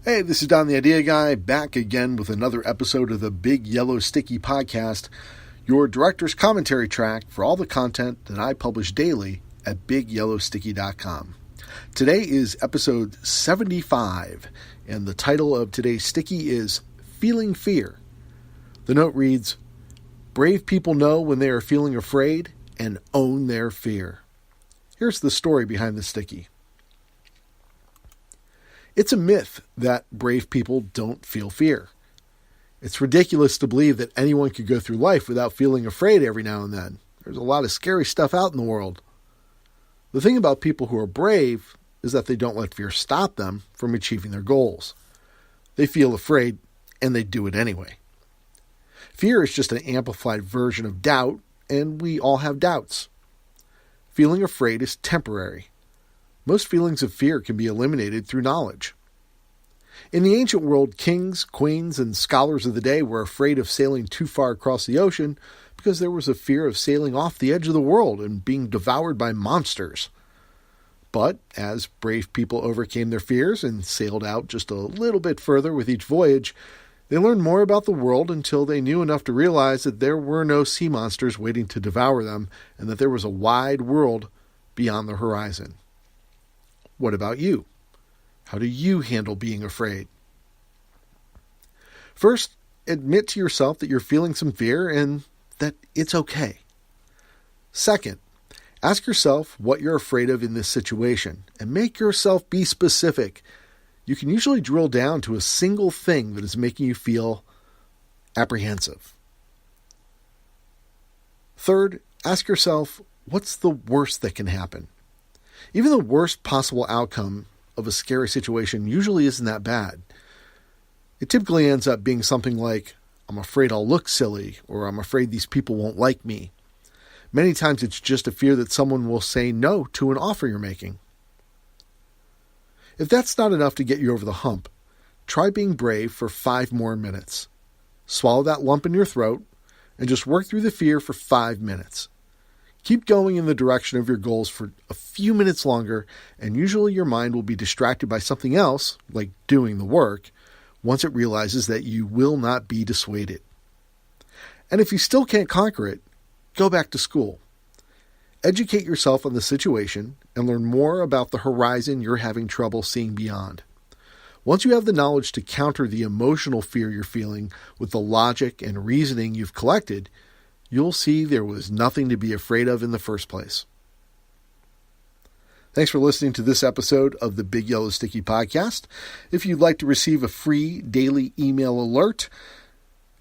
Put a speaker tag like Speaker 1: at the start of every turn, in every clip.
Speaker 1: Hey, this is Don the Idea Guy, back again with another episode of the Big Yellow Sticky Podcast, your director's commentary track for all the content that I publish daily at BigYellowSticky.com. Today is episode 75, and the title of today's sticky is Feeling Fear. The note reads, Brave people know when they are feeling afraid and own their fear. Here's the story behind the sticky. It's a myth that brave people don't feel fear. It's ridiculous to believe that anyone could go through life without feeling afraid every now and then. There's a lot of scary stuff out in the world. The thing about people who are brave is that they don't let fear stop them from achieving their goals. They feel afraid, and they do it anyway. Fear is just an amplified version of doubt, and we all have doubts. Feeling afraid is temporary. Most feelings of fear can be eliminated through knowledge. In the ancient world, kings, queens, and scholars of the day were afraid of sailing too far across the ocean because there was a fear of sailing off the edge of the world and being devoured by monsters. But as brave people overcame their fears and sailed out just a little bit further with each voyage, they learned more about the world until they knew enough to realize that there were no sea monsters waiting to devour them and that there was a wide world beyond the horizon. What about you? How do you handle being afraid? First, admit to yourself that you're feeling some fear and that it's okay. Second, ask yourself what you're afraid of in this situation and make yourself be specific. You can usually drill down to a single thing that is making you feel apprehensive. Third, ask yourself, what's the worst that can happen? Even the worst possible outcome of a scary situation usually isn't that bad. It typically ends up being something like, I'm afraid I'll look silly, or I'm afraid these people won't like me. Many times it's just a fear that someone will say no to an offer you're making. If that's not enough to get you over the hump, try being brave for 5 more minutes. Swallow that lump in your throat and just work through the fear for 5 minutes. Keep going in the direction of your goals for a few minutes longer, and usually your mind will be distracted by something else, like doing the work, once it realizes that you will not be dissuaded. And if you still can't conquer it, go back to school. Educate yourself on the situation and learn more about the horizon you're having trouble seeing beyond. Once you have the knowledge to counter the emotional fear you're feeling with the logic and reasoning you've collected, you'll see there was nothing to be afraid of in the first place. Thanks for listening to this episode of the Big Yellow Sticky Podcast. If you'd like to receive a free daily email alert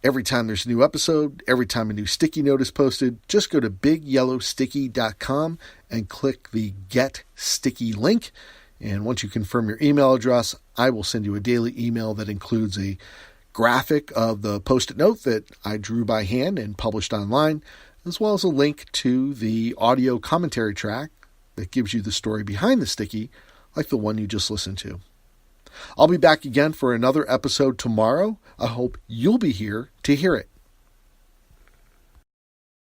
Speaker 1: every time there's a new episode, every time a new sticky note is posted, just go to BigYellowSticky.com and click the Get Sticky link. And once you confirm your email address, I will send you a daily email that includes a graphic of the post-it note that I drew by hand and published online, as well as a link to the audio commentary track that gives you the story behind the sticky, like the one you just listened to. I'll be back again for another episode tomorrow. I hope you'll be here to hear it.